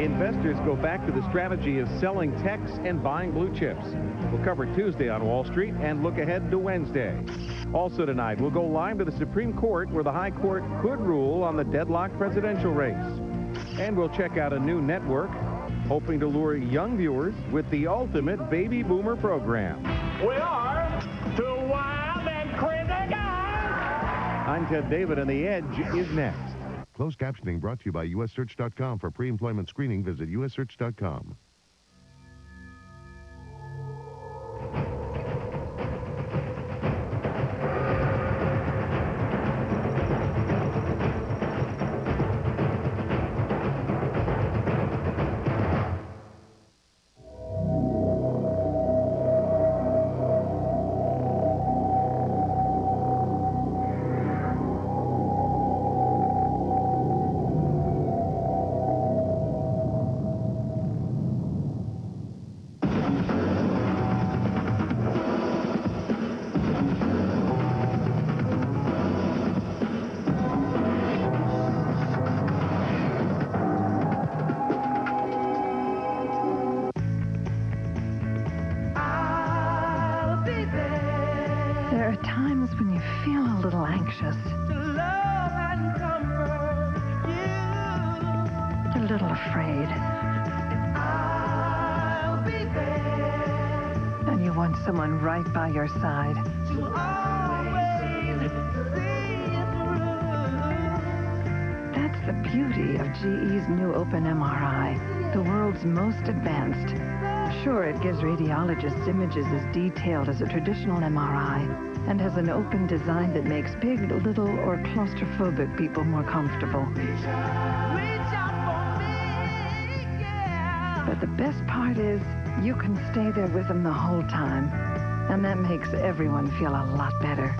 Investors go back to the strategy of selling techs and buying blue chips. We'll cover Tuesday on Wall Street and look ahead to Wednesday. Also tonight, we'll go live to the Supreme Court, where the High Court could rule on the deadlocked presidential race. And we'll check out a new network hoping to lure young viewers with the ultimate baby boomer program. We are two wild and crazy guys. I'm Ted David, and The Edge is next. Closed captioning brought to you by USSearch.com. For pre-employment screening, visit USSearch.com. There are times when you feel a little anxious. You're a little afraid. And you want someone right by your side. That's the beauty of GE's new Open MRI, the world's most advanced. Sure, it gives radiologists images as detailed as a traditional MRI and has an open design that makes big, little, or claustrophobic people more comfortable. But the best part is you can stay there with them the whole time, and that makes everyone feel a lot better.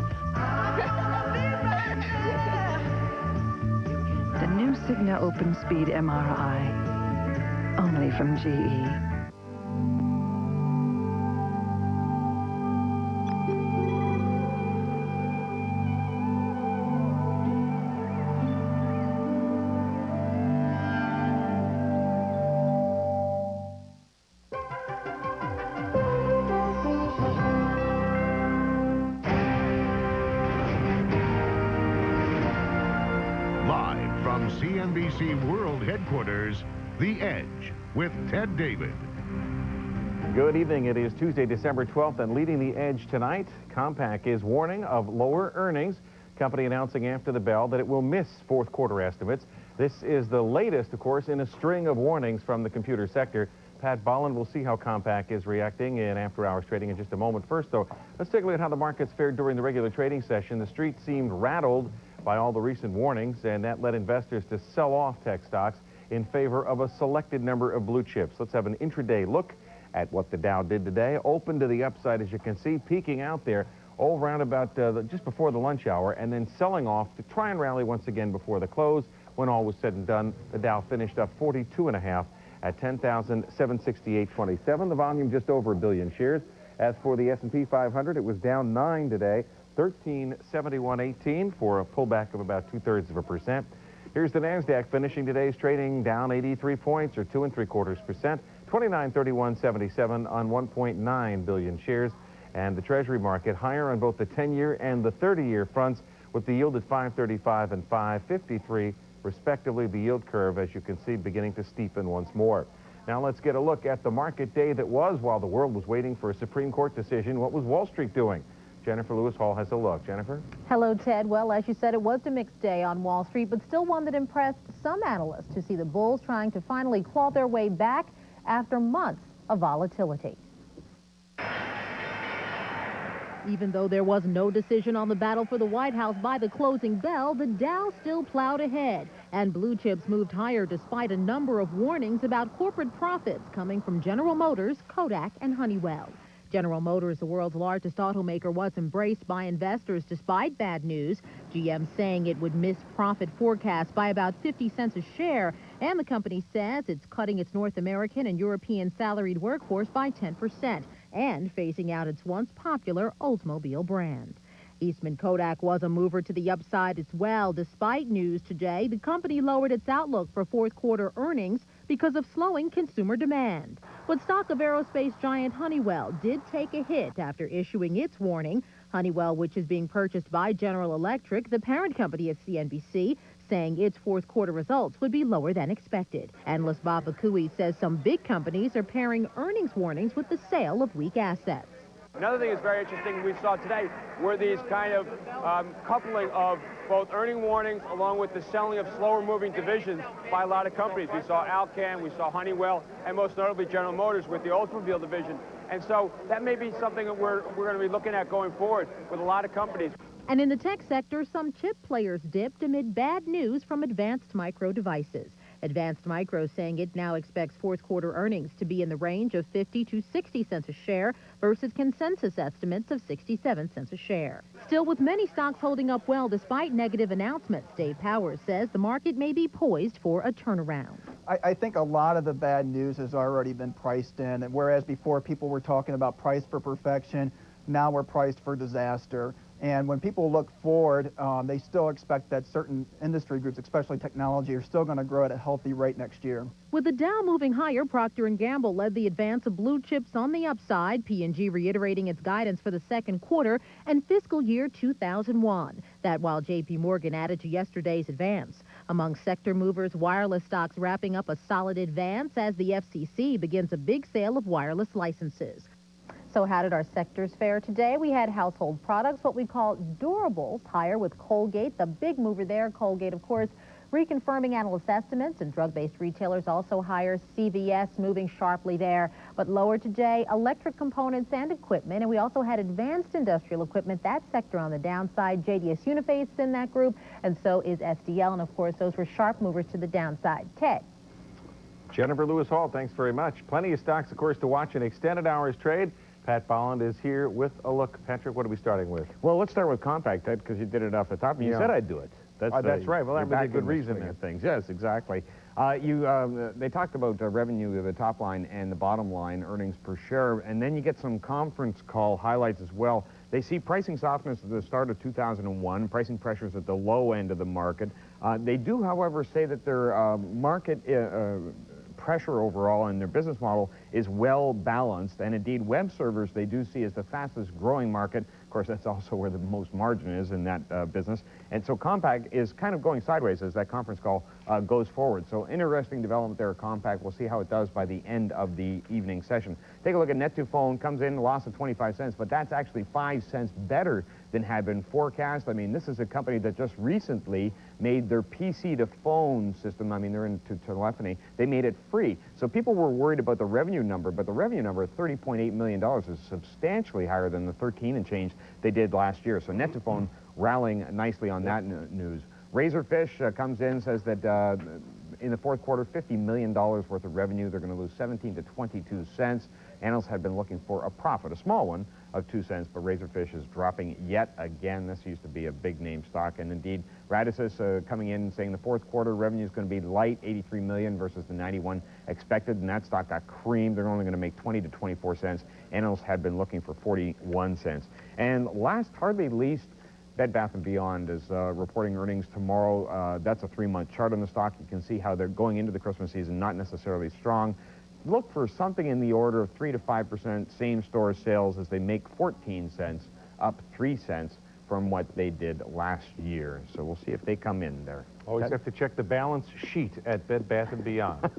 The new Cigna Open Speed MRI, only from GE. Live from CNBC World Headquarters, The Edge with Ted David. Good evening. It is Tuesday, December 12th, and leading The Edge tonight, Compaq is warning of lower earnings. Company announcing after the bell that it will miss fourth quarter estimates. This is the latest, of course, in a string of warnings from the computer sector. Pat Bolland will see how Compaq is reacting in after-hours trading in just a moment. First, though, let's take a look at how the markets fared during the regular trading session. The street seemed rattled by all the recent warnings, and that led investors to sell off tech stocks in favor of a selected number of blue chips. Let's have an intraday look at what the Dow did today. Open to the upside, as you can see, peaking out there all around about just before the lunch hour, and then selling off to try and rally once again before the close. When all was said and done, the Dow finished up 42.5 at 10,768.27. The volume just over a billion shares. As for the S&P 500, it was down 9 today, 1371.18 for a pullback of about 2/3%. Here's the NASDAQ finishing today's trading down 83 points, or 2 3/4%, 2931.77 on 1.9 billion shares. And the Treasury market higher on both the 10-year and the 30-year fronts, with the yield at 535 and 553, respectively. The yield curve, as you can see, beginning to steepen once more. Now let's get a look at the market day that was while the world was waiting for a Supreme Court decision. What was Wall Street doing? Jennifer Lewis Hall has a look. Jennifer? Hello, Ted. Well, as you said, it was a mixed day on Wall Street, but still one that impressed some analysts to see the bulls trying to finally claw their way back after months of volatility. Even though there was no decision on the battle for the White House by the closing bell, the Dow still plowed ahead, and blue chips moved higher despite a number of warnings about corporate profits coming from General Motors, Kodak, and Honeywell. General Motors, the world's largest automaker, was embraced by investors despite bad news. GM saying it would miss profit forecasts by about 50 cents a share, and the company says it's cutting its North American and European salaried workforce by 10% and phasing out its once popular Oldsmobile brand. Eastman Kodak was a mover to the upside as well. Despite news today, the company lowered its outlook for fourth quarter earnings, because of slowing consumer demand. But stock of aerospace giant Honeywell did take a hit after issuing its warning. Honeywell, which is being purchased by General Electric, the parent company of CNBC, saying its fourth quarter results would be lower than expected. Analyst Bob Bakui says some big companies are pairing earnings warnings with the sale of weak assets. Another thing that's very interesting we saw today were these kind of coupling of both earning warnings along with the selling of slower moving divisions by a lot of companies. We saw Alcan, we saw Honeywell, and most notably General Motors with the automobile division. And so that may be something that we're going to be looking at going forward with a lot of companies. And in the tech sector, some chip players dipped amid bad news from Advanced Micro Devices. Advanced Micro saying it now expects fourth quarter earnings to be in the range of 50 to 60 cents a share versus consensus estimates of 67 cents a share. Still, with many stocks holding up well despite negative announcements, Dave Powers says the market may be poised for a turnaround. I think a lot of the bad news has already been priced in, and whereas before people were talking about price for perfection, now we're priced for disaster. And when people look forward, they still expect that certain industry groups, especially technology, are still going to grow at a healthy rate next year. With the Dow moving higher, Procter & Gamble led the advance of blue chips on the upside, P&G reiterating its guidance for the second quarter and fiscal year 2001. That while J.P. Morgan added to yesterday's advance. Among sector movers, wireless stocks wrapping up a solid advance as the FCC begins a big sale of wireless licenses. So how did our sectors fare today? We had household products, what we call durables, higher with Colgate, the big mover there. Colgate, of course, reconfirming analyst estimates, and drug-based retailers also higher. CVS moving sharply there, but lower today, electric components and equipment. And we also had advanced industrial equipment, that sector on the downside. JDS Uniphase in that group, and so is SDL. And of course, those were sharp movers to the downside. Ted. Jennifer Lewis Hall, thanks very much. Plenty of stocks, of course, to watch in extended hours trade. Pat Bolland is here with a look. Patrick, what are we starting with? Well, let's start with Compact, Ted, because you did it off the top, and you said I'd do it. That's right. Well, that was a good reason there. Things. Yes, exactly. They talked about revenue, the top line, and the bottom line, earnings per share, and then you get some conference call highlights as well. They see pricing softness at the start of 2001, pricing pressures at the low end of the market. They do, however, say that their market pressure overall in their business model is well balanced, and indeed web servers they do see as the fastest growing market. Of course, that's also where the most margin is in that business, and so Compaq is kind of going sideways as that conference call goes forward. So interesting development there at Compaq. We'll see how it does by the end of the evening session. Take a look at Net2Phone. Comes in a loss of 25 cents, but that's actually 5 cents better than had been forecast. I mean, this is a company that just recently made their PC to phone system, I mean, they're into telephony, they made it free. So people were worried about the revenue number, but the revenue number of $30.8 million is substantially higher than the 13 and change they did last year. So Net2Phone rallying nicely on that news. Razorfish comes in, says that in the fourth quarter, $50 million worth of revenue. They're going to lose 17 to 22 cents. Analysts had been looking for a profit, a small one, of 2 cents, but Razorfish is dropping yet again. This used to be a big name stock, and indeed, Radisys coming in and saying the fourth quarter revenue is going to be light, 83 million versus the 91 expected, and that stock got creamed. They're only going to make 20 to 24 cents. Analysts had been looking for 41 cents. And last, hardly least, Bed Bath & Beyond is reporting earnings tomorrow. That's a 3-month chart on the stock. You can see how they're going into the Christmas season, not necessarily strong. Look for something in the order of 3 to 5% same-store sales as they make 14 cents, up 3 cents from what they did last year. So we'll see if they come in there. Always have to check the balance sheet at Bed Bath & Beyond.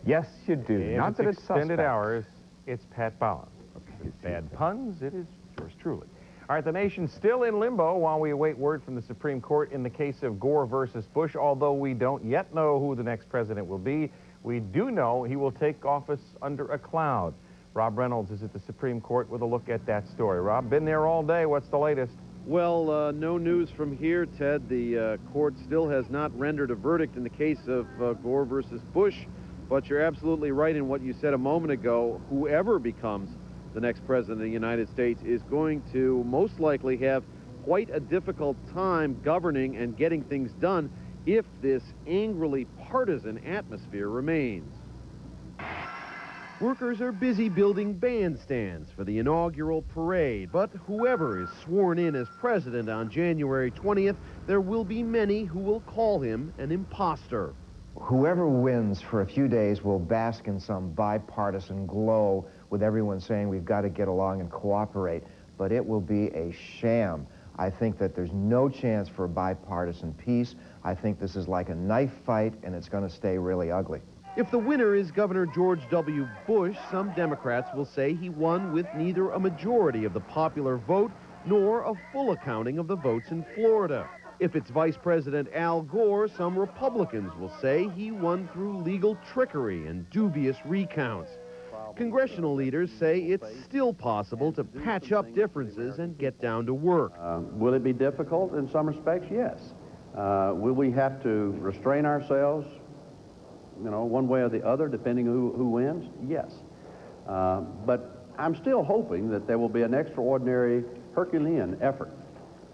Yes, you do. And not that it's extended suspect. Hours, it's Pat Bolland. Okay. Bad puns, it is yours truly. All right, the nation's still in limbo while we await word from the Supreme Court in the case of Gore versus Bush. Although we don't yet know who the next president will be, we do know he will take office under a cloud. Rob Reynolds is at the Supreme Court with a look at that story. Rob, been there all day. What's the latest? Well, no news from here, Ted. The court still has not rendered a verdict in the case of Gore versus Bush, but you're absolutely right in what you said a moment ago. Whoever becomes the next president of the United States is going to most likely have quite a difficult time governing and getting things done if this angrily partisan atmosphere remains. Workers are busy building bandstands for the inaugural parade, but whoever is sworn in as president on January 20th, there will be many who will call him an imposter. Whoever wins for a few days will bask in some bipartisan glow with everyone saying we've got to get along and cooperate, but it will be a sham. I think that there's no chance for bipartisan peace. I think this is like a knife fight, and it's going to stay really ugly. If the winner is Governor George W. Bush, some Democrats will say he won with neither a majority of the popular vote nor a full accounting of the votes in Florida. If it's Vice President Al Gore, some Republicans will say he won through legal trickery and dubious recounts. Congressional leaders say it's still possible to patch up differences and get down to work. Will it be difficult in some respects? Yes. Will we have to restrain ourselves, one way or the other, depending who wins? Yes. But I'm still hoping that there will be an extraordinary Herculean effort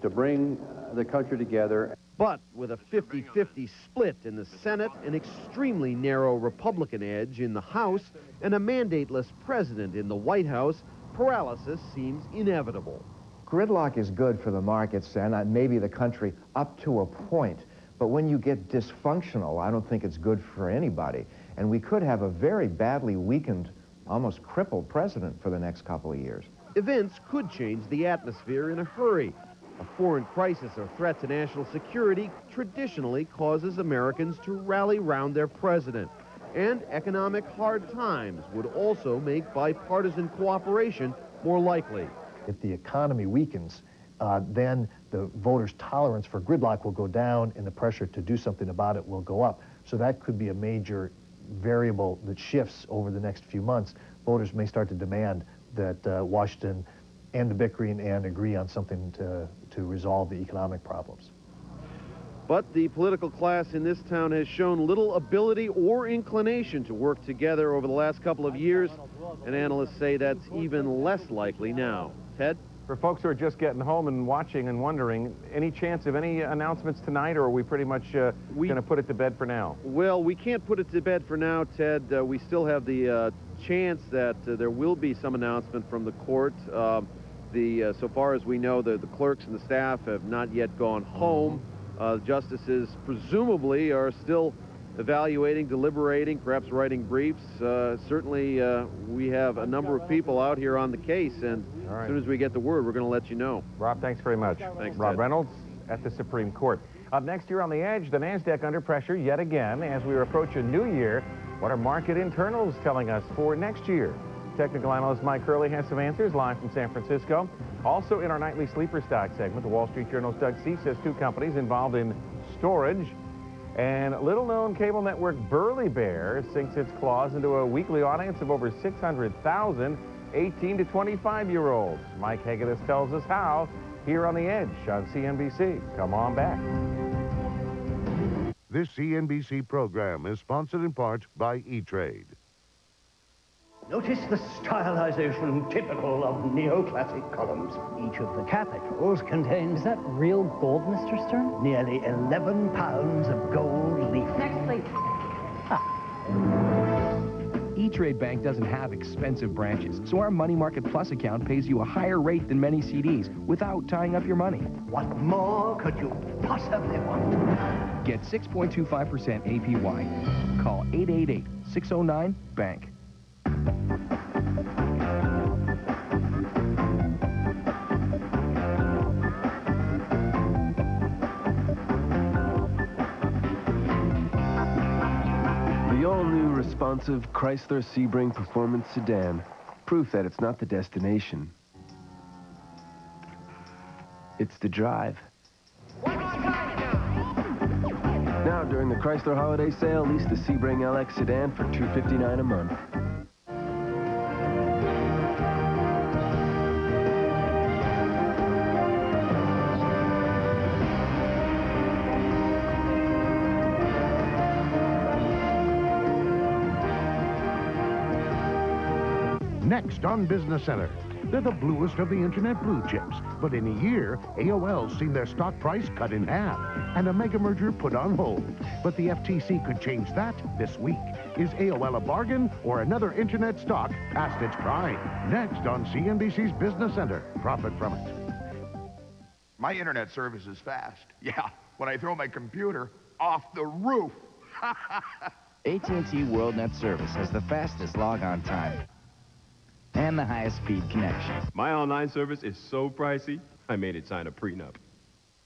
to bring the country together. But with a 50-50 split in the Senate, an extremely narrow Republican edge in the House, and a mandateless president in the White House, paralysis seems inevitable. Gridlock is good for the markets and maybe the country up to a point. But when you get dysfunctional, I don't think it's good for anybody. And we could have a very badly weakened, almost crippled president for the next couple of years. Events could change the atmosphere in a hurry. A foreign crisis or threat to national security traditionally causes Americans to rally round their president. And economic hard times would also make bipartisan cooperation more likely. If the economy weakens, then the voters' tolerance for gridlock will go down and the pressure to do something about it will go up. So that could be a major variable that shifts over the next few months. Voters may start to demand that Washington end the bickering and agree on something to resolve the economic problems. But the political class in this town has shown little ability or inclination to work together over the last couple of years, and analysts say that's even less likely now. Ted? For folks who are just getting home and watching and wondering, any chance of any announcements tonight, or are we pretty much going to put it to bed for now? Well, we can't put it to bed for now, Ted. We still have the chance that there will be some announcement from the court. So far as we know, the clerks and the staff have not yet gone home. Justices presumably are still evaluating, deliberating, perhaps writing briefs. Certainly, we have a number of people out here on the case, and as soon as we get the word, we're going to let you know. Rob, thanks very much. Thanks, Rob Ted. Reynolds at the Supreme Court. Up next year on The Edge, the NASDAQ under pressure yet again as we approach a new year. What are market internals telling us for next year? Technical analyst Mike Hurley has some answers live from San Francisco. Also in our nightly sleeper stock segment, the Wall Street Journal's Doug C says two companies involved in storage. And little-known cable network Burly Bear sinks its claws into a weekly audience of over 600,000 18 to 25-year-olds. Mike Hagedis tells us how here on The Edge on CNBC. Come on back. This CNBC program is sponsored in part by E-Trade. Notice the stylization typical of neoclassic columns. Each of the capitals contains... Is that real gold, Mr. Stern? Nearly 11 pounds of gold leaf. Next, please. E-Trade Bank doesn't have expensive branches, so our Money Market Plus account pays you a higher rate than many CDs without tying up your money. What more could you possibly want? Get 6.25% APY. Call 888-609-BANK. The all-new responsive Chrysler Sebring Performance Sedan. Proof that it's not the destination. It's the drive. Now, during the Chrysler Holiday Sale, lease the Sebring LX Sedan for $259 a month. Next on Business Center, they're the bluest of the internet blue chips. But in a year, AOL's seen their stock price cut in half and a mega merger put on hold. But the FTC could change that this week. Is AOL a bargain or another internet stock past its prime? Next on CNBC's Business Center. Profit from it. My internet service is fast. Yeah, when I throw my computer off the roof. AT&T WorldNet service has the fastest log-on time and the highest speed connection. My online service is so pricey, I made it sign a prenup.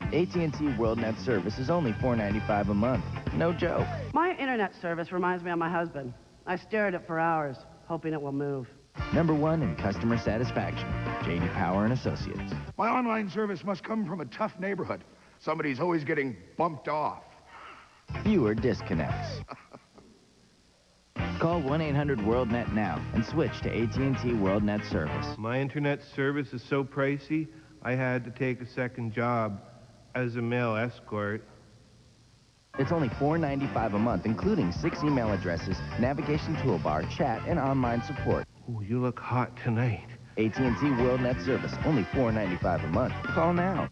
AT&T WorldNet service is only $4.95 a month. No joke. My internet service reminds me of my husband. I stare at it for hours, hoping it will move. #1 in customer satisfaction. J.D. Power and Associates. My online service must come from a tough neighborhood. Somebody's always getting bumped off. Fewer disconnects. Call 1-800-WorldNet now and switch to AT&T WorldNet service. My internet service is so pricey, I had to take a second job as a male escort. It's only $4.95 a month, including 6 email addresses, navigation toolbar, chat, and online support. Ooh, you look hot tonight. AT&T WorldNet service, only $4.95 a month. Call now.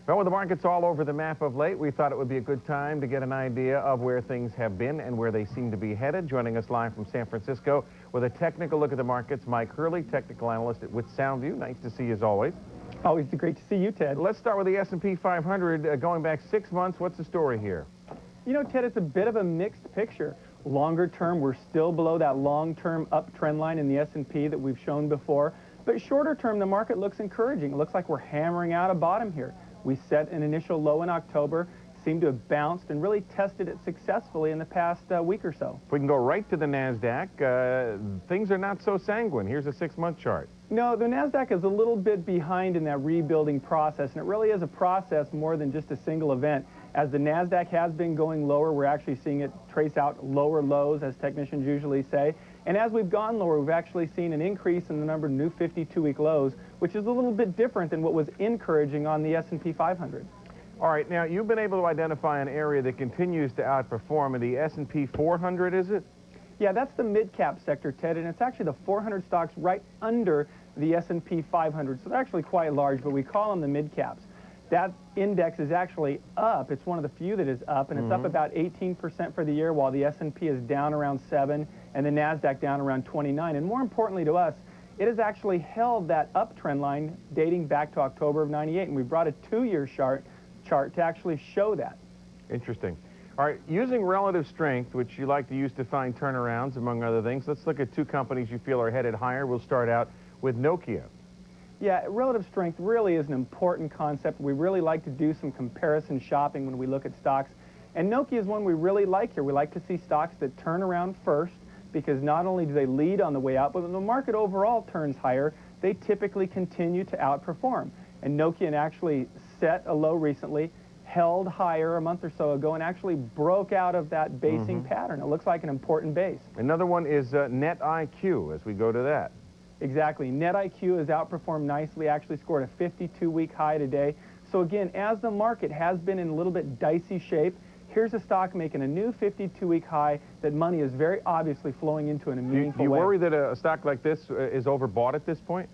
Well, with the markets all over the map of late, we thought it would be a good time to get an idea of where things have been and where they seem to be headed. Joining us live from San Francisco with a technical look at the markets, Mike Hurley, technical analyst at Soundview. Nice to see you as always. Always great to see you, Ted. Let's start with the S&P 500. Going back 6 months, what's the story here? You know, Ted, it's a bit of a mixed picture. Longer term, we're still below that long-term uptrend line in the S&P that we've shown before. But shorter term, the market looks encouraging. It looks like we're hammering out a bottom here. We set an initial low in October, seem to have bounced and really tested it successfully in the past week or so. If we can go right to the NASDAQ, things are not so sanguine. Here's a 6-month chart. No, the NASDAQ is a little bit behind in that rebuilding process, and it really is a process more than just a single event. As the NASDAQ has been going lower, we're actually seeing it trace out lower lows, as technicians usually say. And as we've gone lower, we've actually seen an increase in the number of new 52-week lows, which is a little bit different than what was encouraging on the S&P 500. All right, now you've been able to identify an area that continues to outperform in the S&P 400, is it? Yeah, that's the mid-cap sector, Ted, and it's actually the 400 stocks right under the S&P 500. So they're actually quite large, but we call them the mid-caps. That index is actually up. It's one of the few that is up, and it's up about 18% for the year, while the S&P is down around 7, and the NASDAQ down around 29. And more importantly to us, it has actually held that uptrend line dating back to October of 98, and we brought a 2-year chart to actually show that. Interesting. All right, using relative strength, which you like to use to find turnarounds, among other things, let's look at 2 companies you feel are headed higher. We'll start out with Nokia. Yeah, relative strength really is an important concept. We really like to do some comparison shopping when we look at stocks. And Nokia is one we really like here. We like to see stocks that turn around first, because not only do they lead on the way out, but when the market overall turns higher, they typically continue to outperform. And Nokia actually set a low recently, held higher a month or so ago, and actually broke out of that basing pattern. It looks like an important base. Another one is NetIQ, as we go to that. Exactly. NetIQ has outperformed nicely, actually scored a 52-week high today. So again, as the market has been in a little bit dicey shape, here's a stock making a new 52-week high that money is very obviously flowing into in a meaningful way. Do you worry that a stock like this is overbought at this point?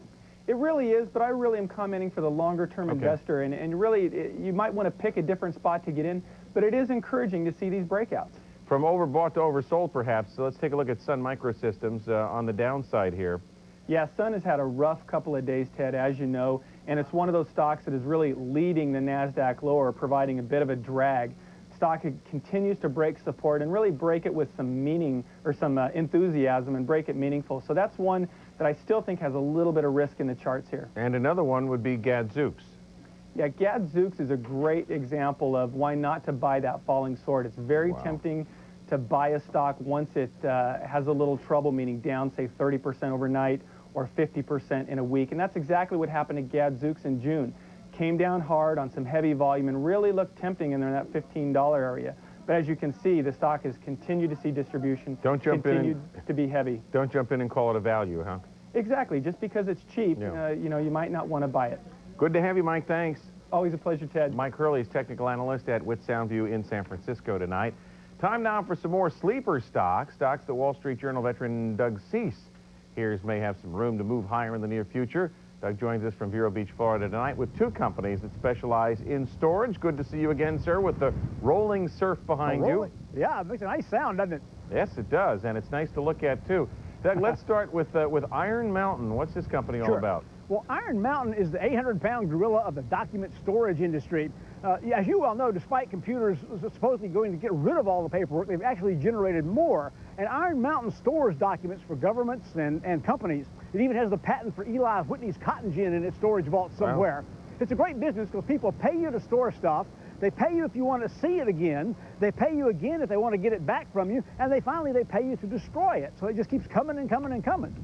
It really is, but I really am commenting for the longer-term investor, and really, you might want to pick a different spot to get in, but it is encouraging to see these breakouts. From overbought to oversold, perhaps, so let's take a look at Sun Microsystems on the downside here. Yeah, Sun has had a rough couple of days, Ted, as you know, and it's one of those stocks that is really leading the NASDAQ lower, providing a bit of a drag. Stock continues to break support and really break it with some meaning or some enthusiasm and break it meaningful. So that's one that I still think has a little bit of risk in the charts here. And another one would be Gadzooks. Yeah, Gadzooks is a great example of why not to buy that falling sword. It's very tempting to buy a stock once it has a little trouble, meaning down, say, 30% overnight or 50% in a week. And that's exactly what happened to Gadzooks in June. Came down hard on some heavy volume and really looked tempting in that $15 area. But as you can see, the stock has continued to see distribution. Don't jump continued to be heavy. Don't jump in and call it a value, huh? Exactly. Just because it's cheap, you know, you might not want to buy it. Good to have you, Mike. Thanks. Always a pleasure, Ted. Mike Hurley is technical analyst at Soundview in San Francisco tonight. Time now for some more sleeper stocks that Wall Street Journal veteran Doug Cease hears may have some room to move higher in the near future. Doug joins us from Vero Beach, Florida tonight with 2 companies that specialize in storage. Good to see you again, sir, with the rolling surf behind you. Yeah, it makes a nice sound, doesn't it? Yes, it does, and it's nice to look at, too. Doug, let's start with Iron Mountain. What's this company all about? Well, Iron Mountain is the 800-pound gorilla of the document storage industry. As you well know, despite computers supposedly going to get rid of all the paperwork, they've actually generated more. And Iron Mountain stores documents for governments and companies. It even has the patent for Eli Whitney's cotton gin in its storage vault somewhere. Wow. It's a great business because people pay you to store stuff. They pay you if you want to see it again. They pay you again if they want to get it back from you. And finally, they pay you to destroy it. So it just keeps coming and coming and coming.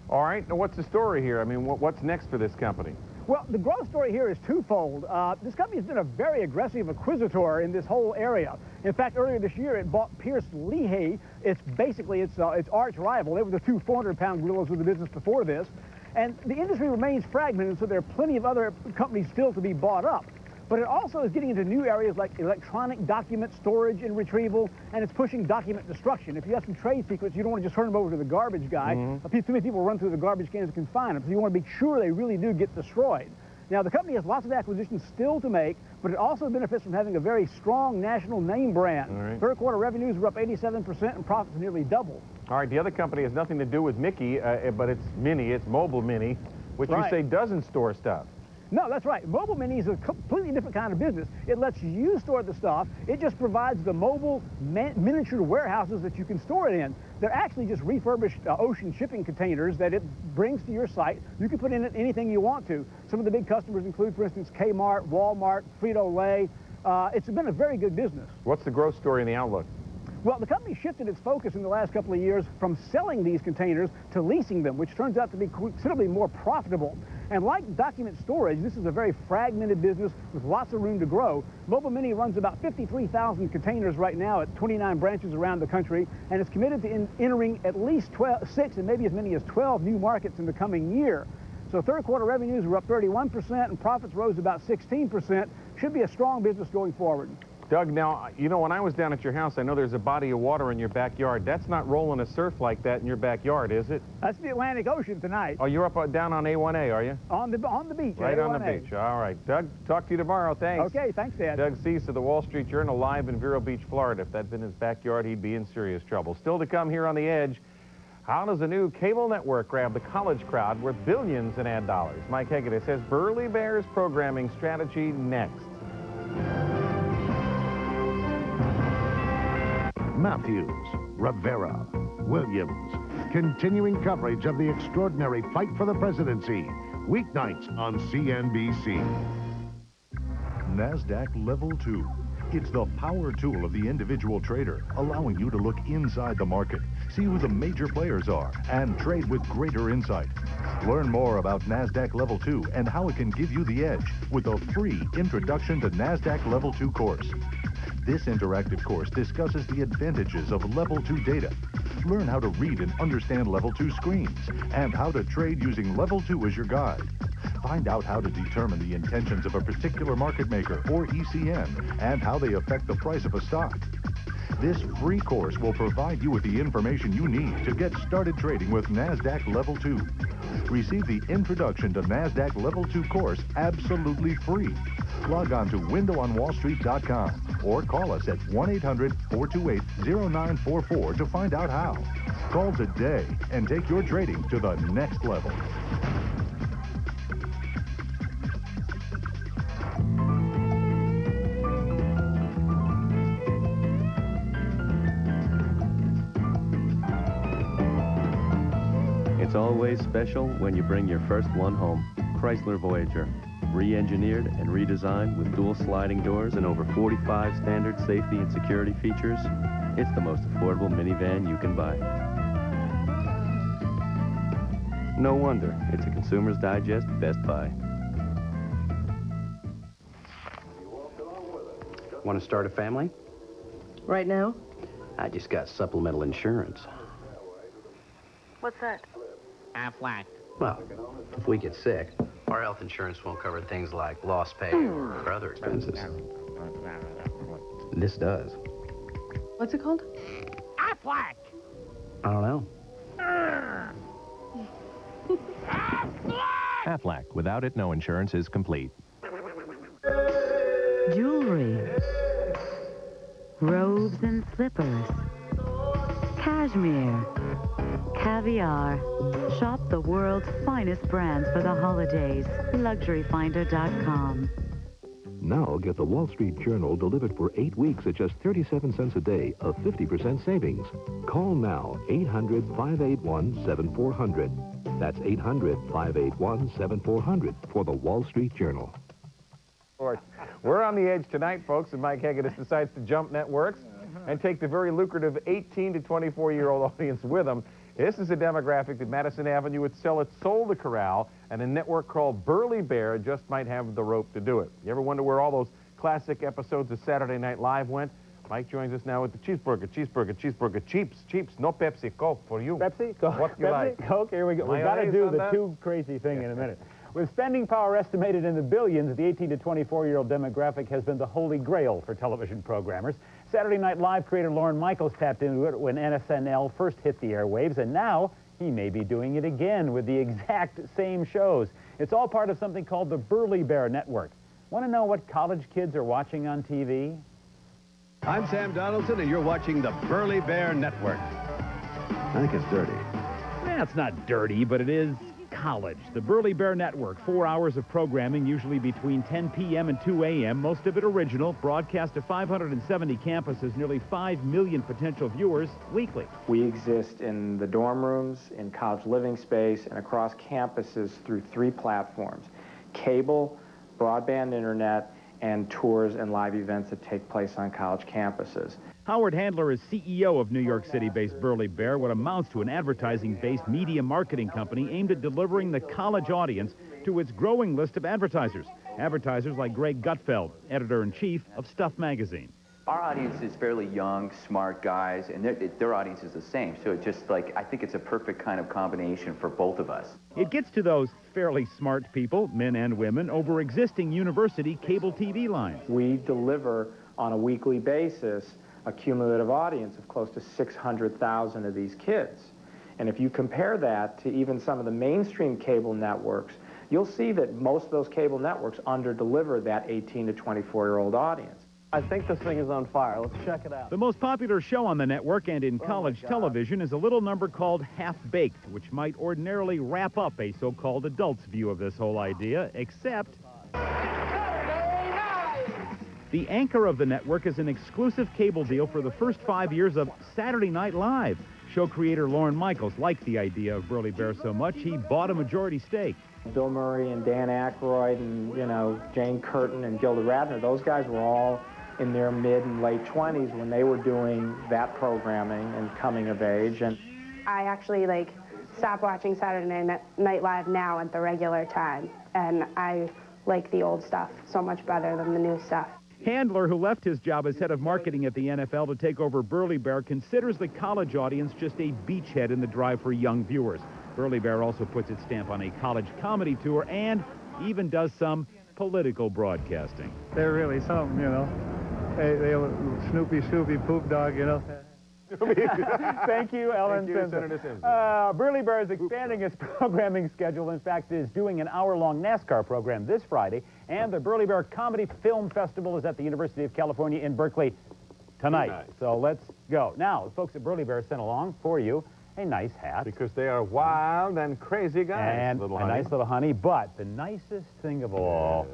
All right. Now, what's the story here? I mean, what's next for this company? Well, the growth story here is twofold. This company has been a very aggressive acquisitor in this whole area. In fact, earlier this year, it bought Pierce Lehigh. It's basically its arch rival. They were the two 400-pound gorillas of the business before this. And the industry remains fragmented, so there are plenty of other companies still to be bought up. But it also is getting into new areas like electronic document storage and retrieval, and it's pushing document destruction. If you have some trade secrets, you don't want to just turn them over to the garbage guy. Too many people run through the garbage cans and can find them, so you want to be sure they really do get destroyed. Now, the company has lots of acquisitions still to make, but it also benefits from having a very strong national name brand. Right. Third quarter revenues were up 87% and profits nearly double. All right, the other company has nothing to do with Mickey, but it's Mini, it's Mobile Mini, which you say doesn't store stuff. No, that's right. Mobile Mini is a completely different kind of business. It lets you store the stuff. It just provides the mobile miniature warehouses that you can store it in. They're actually just refurbished ocean shipping containers that it brings to your site. You can put in it anything you want to. Some of the big customers include, for instance, Kmart, Walmart, Frito-Lay. It's been a very good business. What's the growth story in the outlook? Well, the company shifted its focus in the last couple of years from selling these containers to leasing them, which turns out to be considerably more profitable. And like document storage, this is a very fragmented business with lots of room to grow. Mobile Mini runs about 53,000 containers right now at 29 branches around the country, and is committed to entering at least 6 and maybe as many as 12 new markets in the coming year. So third quarter revenues were up 31% and profits rose about 16%. Should be a strong business going forward. Doug, now, you know, when I was down at your house, I know there's a body of water in your backyard. That's not rolling a surf like that in your backyard, is it? That's the Atlantic Ocean tonight. Oh, you're up down on A1A, are you? On the beach. Right A1A. on the beach. All right. Doug, talk to you tomorrow. Thanks. Okay, thanks, Dad. Doug Cease of the Wall Street Journal, live in Vero Beach, Florida. If that'd been his backyard, he'd be in serious trouble. Still to come here on The Edge, how does a new cable network grab the college crowd worth billions in ad dollars? Mike Hegedus says Burley Bears programming strategy next. Matthews, Rivera, Williams, continuing coverage of the extraordinary fight for the presidency, weeknights on CNBC. NASDAQ Level 2. It's the power tool of the individual trader, allowing you to look inside the market, see who the major players are, and trade with greater insight. Learn more about NASDAQ Level 2 and how it can give you the edge with a free Introduction to NASDAQ Level 2 course. This interactive course discusses the advantages of Level 2 data. Learn how to read and understand Level 2 screens and how to trade using Level 2 as your guide. Find out how to determine the intentions of a particular market maker or ECN and how they affect the price of a stock. This free course will provide you with the information you need to get started trading with NASDAQ Level 2. Receive the Introduction to NASDAQ Level 2 course absolutely free. Log on to windowonwallstreet.com or call us at 1-800-428-0944 to find out how. Call today and take your trading to the next level. It's always special when you bring your first one home. Chrysler Voyager. Re-engineered and redesigned with dual sliding doors and over 45 standard safety and security features, it's the most affordable minivan you can buy. No wonder it's a Consumer's Digest Best Buy. Want to start a family? Right now? I just got supplemental insurance. What's that? Aflac. Well, if we get sick, our health insurance won't cover things like lost pay or other expenses. This does. What's it called? Aflac. I don't know. Aflac. Without it, no insurance is complete. Jewelry. Robes and slippers. Cashmere. Caviar. Shop the world's finest brands for the holidays. LuxuryFinder.com. Now get the Wall Street Journal delivered for 8 weeks at just 37 cents a day, a 50% savings. Call now, 800-581-7400. That's 800-581-7400 for the Wall Street Journal. We're on the edge tonight, folks, and Mike Hegedus decides to jump networks and take the very lucrative 18 to 24-year-old audience with him. This is a demographic that Madison Avenue would sell its soul to corral, and a network called Burly Bear just might have the rope to do it. You ever wonder where all those classic episodes of Saturday Night Live went? Mike joins us now with the cheeseburger, cheeps, no Pepsi, Coke for you. Pepsi, Coke, What you Pepsi, like? Coke, here we go. We've got to do the too crazy thing in a minute. With spending power estimated in the billions, the 18 to 24-year-old demographic has been the holy grail for television programmers. Saturday Night Live creator Lorne Michaels tapped into it when SNL first hit the airwaves, and now he may be doing it again with the exact same shows. It's all part of something called the Burly Bear Network. Want to know what college kids are watching on TV? I'm Sam Donaldson, and you're watching the Burly Bear Network. I think it's dirty. Well, it's not dirty, but it is college. The Burly Bear Network, 4 hours of programming, usually between 10 p.m. and 2 a.m., most of it original, broadcast to 570 campuses, nearly 5 million potential viewers weekly. We exist in the dorm rooms, in college living space, and across campuses through 3 platforms: cable, broadband internet, and tours and live events that take place on college campuses. Howard Handler is CEO of New York City-based Burly Bear, what amounts to an advertising-based media marketing company aimed at delivering the college audience to its growing list of advertisers. Advertisers like Greg Gutfeld, editor-in-chief of Stuff magazine. Our audience is fairly young, smart guys, and their audience is the same. So it just, like, I think it's a perfect kind of combination for both of us. It gets to those fairly smart people, men and women, over existing university cable TV lines. We deliver on a weekly basis a cumulative audience of close to 600,000 of these kids. And if you compare that to even some of the mainstream cable networks, you'll see that most of those cable networks under-deliver that 18 to 24-year-old audience. I think this thing is on fire. Let's check it out. The most popular show on the network and in college television is a little number called Half-Baked, which might ordinarily wrap up a so-called adult's view of this whole idea, except the anchor of the network is an exclusive cable deal for the first 5 years of Saturday Night Live. Show creator Lorne Michaels liked the idea of Burly Bear so much, he bought a majority stake. Bill Murray and Dan Aykroyd and, Jane Curtin and Gilda Radner, those guys were all in their mid and late 20s when they were doing that programming and coming of age. And I actually, stop watching Saturday Night Live now at the regular time, and I like the old stuff so much better than the new stuff. Handler, who left his job as head of marketing at the NFL to take over Burly Bear, considers the college audience just a beachhead in the drive for young viewers. Burly Bear also puts its stamp on a college comedy tour and even does some political broadcasting. They're really something, They Snoopy, poop dog, Thank you, Ellen. Thank you, Senator Simpson. Burly Bear is expanding its programming schedule. In fact, is doing an hour-long NASCAR program this Friday. And the Burly Bear Comedy Film Festival is at the University of California in Berkeley tonight. So let's go. Now, the folks at Burly Bear sent along for you a nice hat. Because they are wild and crazy guys. And a nice little honey. But the nicest thing of all,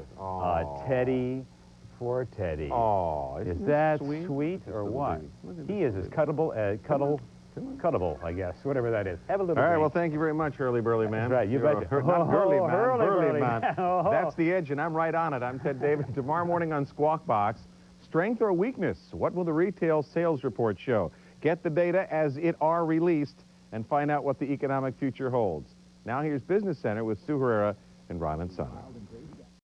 Teddy for Teddy. Oh, is that sweet or what? He is as cuddable, I guess, whatever that is. Have a little. All right, drink. well, thank you very much, Hurley Burly Man. That's right, you bet. Not Burly Man, Burly Man. Man. Oh. That's the edge, and I'm right on it. I'm Ted David. Tomorrow morning on Squawk Box, strength or weakness? What will the retail sales report show? Get the data as it are released and find out what the economic future holds. Now here's Business Center with Sue Herrera and Ron and Son.